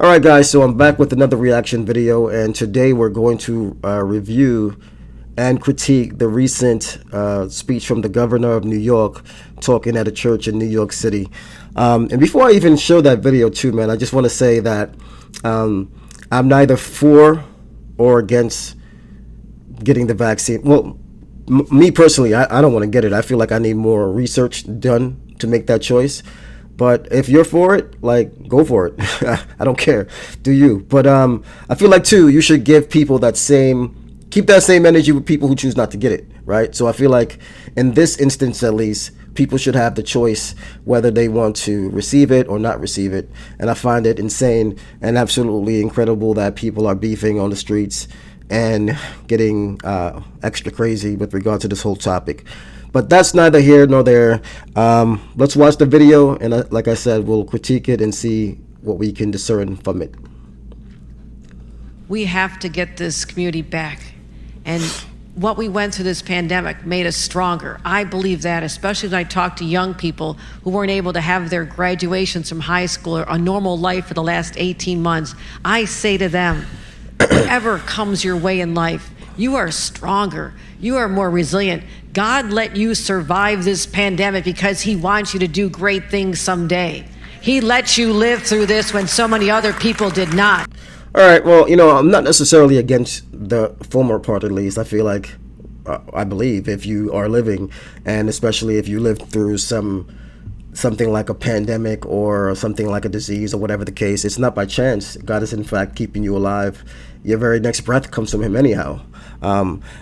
All right, guys, so I'm back with another reaction video, and today we're going to review and critique the recent speech from the governor of New York talking at a church in New York City. And before I even show that video too, man, I just want to say that I'm neither for or against getting the vaccine. Well, me personally, I don't want to get it. I feel like I need more research done to make that choice. But if you're for it, like, go for it. I don't care. Do you? But I feel like too, you should give people keep that same energy with people who choose not to get it, right? So I feel like in this instance, at least, people should have the choice whether they want to receive it or not receive it. And I find it insane and absolutely incredible that people are beefing on the streets and getting extra crazy with regard to this whole topic. But that's neither here nor there. Let's watch the video, and like I said, we'll critique it and see what we can discern from it. We have to get this community back. And what we went through this pandemic made us stronger. I believe that, especially when I talk to young people who weren't able to have their graduations from high school or a normal life for the last 18 months. I say to them, whatever comes your way in life, you are stronger. You are more resilient. God let you survive this pandemic because he wants you to do great things someday. He let you live through this when so many other people did not. All right, well, I'm not necessarily against the former part, at least. I feel like, I believe if you are living, and especially if you lived through something like a pandemic or something like a disease or whatever the case, it's not by chance. God is in fact keeping you alive. Your very next breath comes from him anyhow.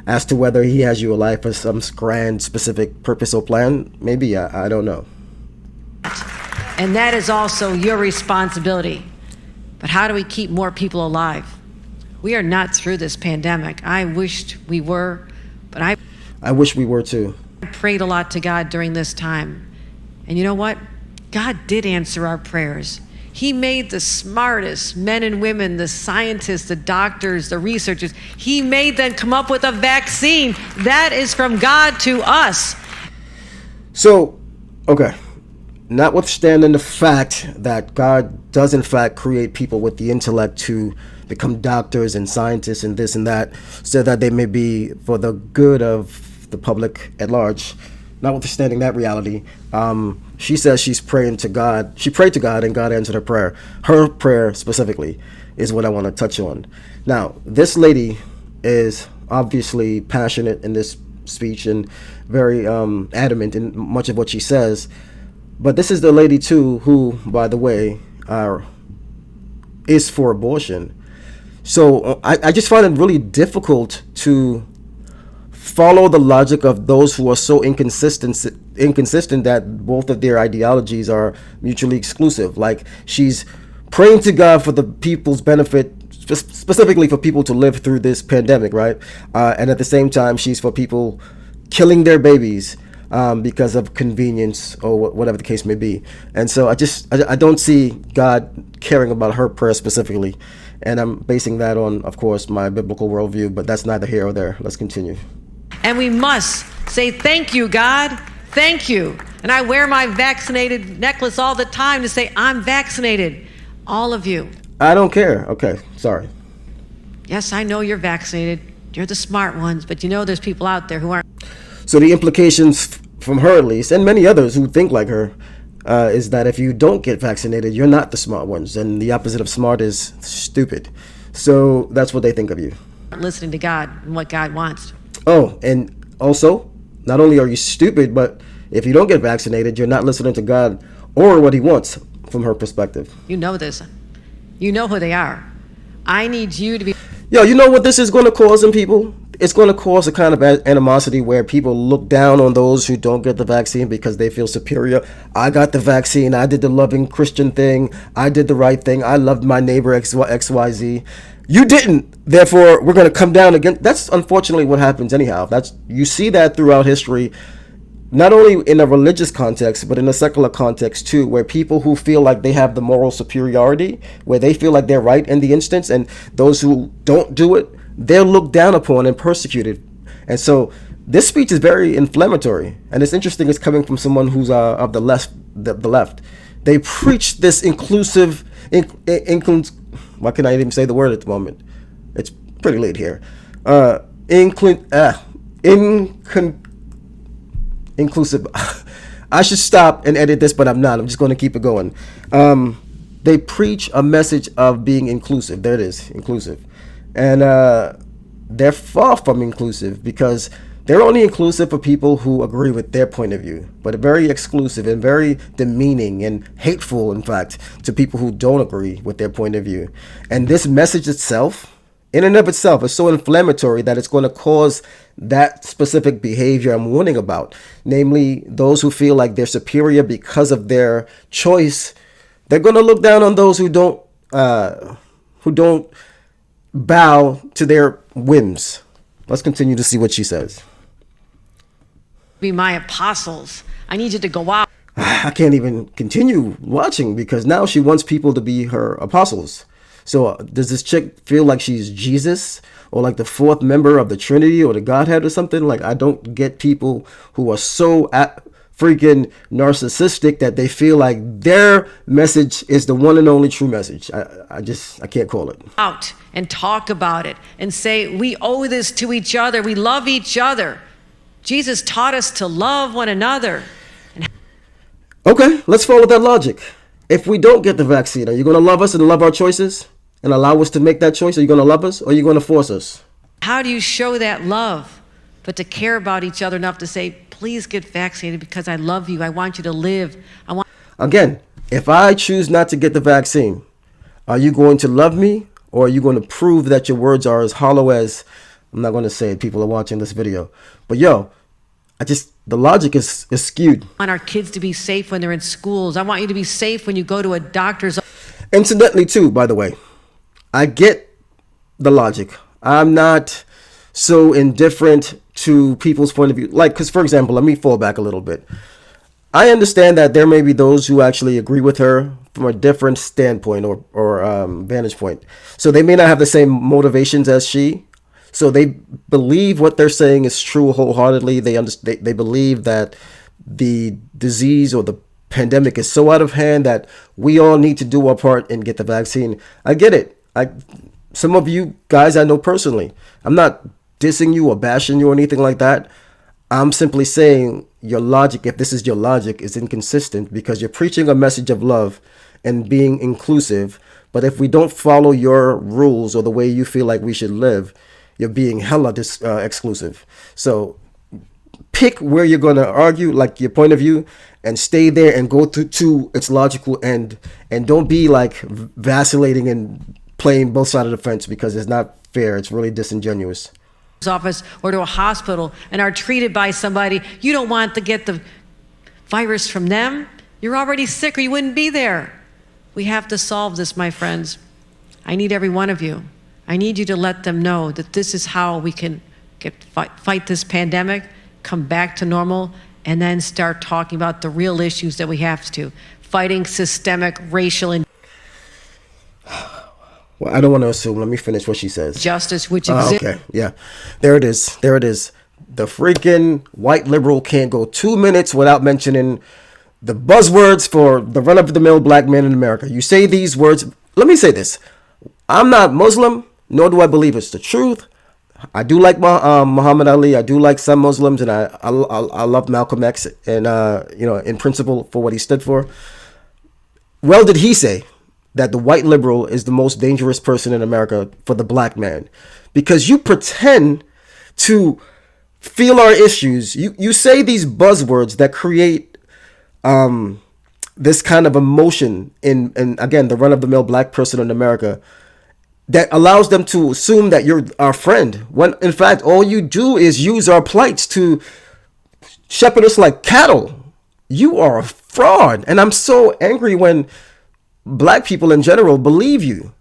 As to whether he has you alive for some grand specific purpose or plan, maybe, I don't know. And that is also your responsibility. But how do we keep more people alive? We are not through this pandemic. I wished we were, but I wish we were too. I prayed a lot to God during this time. And you know what? God did answer our prayers. He made the smartest men and women, the scientists, the doctors, the researchers. He made them come up with a vaccine. That is from God to us. So, okay. Notwithstanding the fact that God does in fact create people with the intellect to become doctors and scientists and this and that, so that they may be for the good of the public at large, notwithstanding that reality, she says she's praying to God. She prayed to God and God answered her prayer. Her prayer specifically is what I want to touch on. Now, this lady is obviously passionate in this speech and very adamant in much of what she says. But this is the lady too who, by the way, is for abortion. So I just find it really difficult to follow the logic of those who are so inconsistent that both of their ideologies are mutually exclusive. Like, she's praying to God for the people's benefit, specifically for people to live through this pandemic, right? And at the same time, she's for people killing their babies because of convenience or whatever the case may be. And so I don't see God caring about her prayer specifically. And I'm basing that on, of course, my biblical worldview, but that's neither here or there. Let's continue. And we must say, thank you, God. Thank you. And I wear my vaccinated necklace all the time to say, I'm vaccinated. All of you. I don't care. Okay, sorry. Yes, I know you're vaccinated. You're the smart ones, but there's people out there who aren't. So the implications from her, at least, and many others who think like her, is that if you don't get vaccinated, you're not the smart ones. And the opposite of smart is stupid. So that's what they think of you. Listening to God and what God wants. Oh, and also, not only are you stupid, but if you don't get vaccinated, you're not listening to God or what he wants from her perspective. You know this. You know who they are. I need you to be... Yo, you know what this is going to cause in people? It's going to cause a kind of animosity where people look down on those who don't get the vaccine because they feel superior. I got the vaccine. I did the loving Christian thing. I did the right thing. I loved my neighbor XYZ. You didn't. Therefore, we're going to come down again. That's unfortunately what happens anyhow. You see that throughout history, not only in a religious context, but in a secular context too, where people who feel like they have the moral superiority, where they feel like they're right in the instance, and those who don't do it, they're looked down upon and persecuted. And so this speech is very inflammatory, and it's interesting it's coming from someone who's of the left. They preach this inclusive Why can I even say the word at the moment? It's pretty late here. Inclusive. I should stop and edit this, but I'm not. I'm just going to keep it going. They preach a message of being inclusive. There it is, inclusive. And they're far from inclusive, because they're only inclusive for people who agree with their point of view, but very exclusive and very demeaning and hateful, in fact, to people who don't agree with their point of view. And this message itself, in and of itself, is so inflammatory that it's going to cause that specific behavior I'm warning about, namely those who feel like they're superior because of their choice. They're going to look down on those who don't bow to their whims. Let's continue to see what she says. Be my apostles. I need you to go out. I can't even continue watching, because now she wants people to be her apostles. So does this chick feel like she's Jesus, or like the fourth member of the Trinity or the Godhead or something? Like, I don't get people who are so freaking narcissistic that they feel like their message is the one and only true message. I can't call it. Out and talk about it and say, we owe this to each other. We love each other. Jesus taught us to love one another. Okay, let's follow that logic. If we don't get the vaccine, are you going to love us and love our choices and allow us to make that choice? Are you going to love us, or are you going to force us? How do you show that love, but to care about each other enough to say, please get vaccinated because I love you. I want you to live. Again, if I choose not to get the vaccine, are you going to love me, or are you going to prove that your words are as hollow as, I'm not going to say it, people are watching this video, but the logic is skewed. I want our kids to be safe when they're in schools. I want you to be safe when you go to a doctor's. Incidentally, too, by the way, I get the logic. I'm not so indifferent to people's point of view. Like, because, for example, let me fall back a little bit. I understand that there may be those who actually agree with her from a different standpoint or vantage point. So they may not have the same motivations as she. So they believe what they're saying is true wholeheartedly. They believe that the disease or the pandemic is so out of hand that we all need to do our part and get the vaccine. I get it. Some of you guys I know personally. I'm not dissing you or bashing you or anything like that. I'm simply saying your logic, if this is your logic, is inconsistent, because you're preaching a message of love and being inclusive. But if we don't follow your rules or the way you feel like we should live, you're being hella exclusive. So pick where you're going to argue, like your point of view, and stay there and go to its logical end. And don't be like vacillating and playing both sides of the fence, because it's not fair. It's really disingenuous. Office or to a hospital and are treated by somebody, you don't want to get the virus from them. You're already sick, or you wouldn't be there. We have to solve this, my friends. I need every one of you. I need you to let them know that this is how we can fight this pandemic, come back to normal, and then start talking about the real issues that we have to. Fighting systemic racial Well, I don't want to assume. Let me finish what she says. Justice, which exists. Okay, yeah. There it is. The freaking white liberal can't go 2 minutes without mentioning the buzzwords for the run-of-the-mill black man in America. You say these words. Let me say this. I'm not Muslim, nor do I believe it's the truth. I do like Muhammad Ali. I do like some Muslims, and I love Malcolm X, and in principle, for what he stood for. Well, did he say that the white liberal is the most dangerous person in America for the black man? Because you pretend to feel our issues. You say these buzzwords that create this kind of emotion in again, the run-of-the-mill black person in America, that allows them to assume that you're our friend, when in fact all you do is use our plights to shepherd us like cattle. You are a fraud. And I'm so angry when black people in general believe you.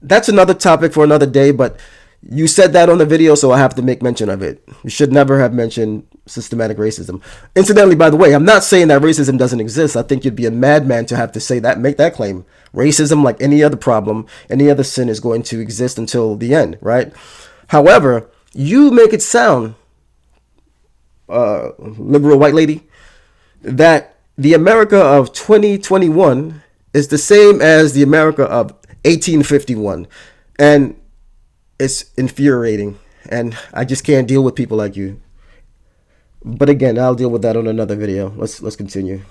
That's another topic for another day, but you said that on the video, so I have to make mention of it. You should never have mentioned systematic racism. Incidentally, by the way, I'm not saying that racism doesn't exist. I think you'd be a madman to have to say that, make that claim. Racism, like any other problem, any other sin, is going to exist until the end, right? However, you make it sound, liberal white lady, that the America of 2021 is the same as the America of 1851. And it's infuriating. And I just can't deal with people like you. But again, I'll deal with that on another video. Let's continue.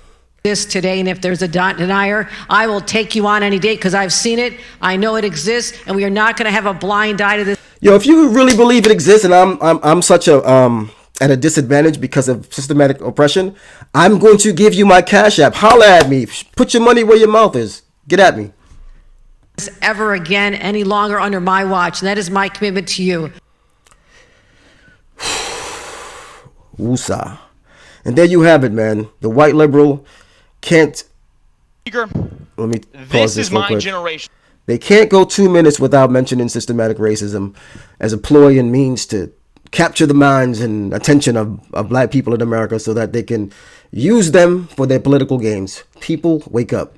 This today, and if there's a denier, I will take you on any day because I've seen it. I know it exists, and we are not going to have a blind eye to this. Yo, if you really believe it exists, and I'm such a at a disadvantage because of systematic oppression, I'm going to give you my Cash App. Holla at me. Put your money where your mouth is. Get at me. Ever again, any longer under my watch, and that is my commitment to you. Woosah. And there you have it, man. The white liberal can't. Let me pause this real quick. Generation. They can't go 2 minutes without mentioning systematic racism as a ploy and means to capture the minds and attention of black people in America so that they can use them for their political games. People, wake up.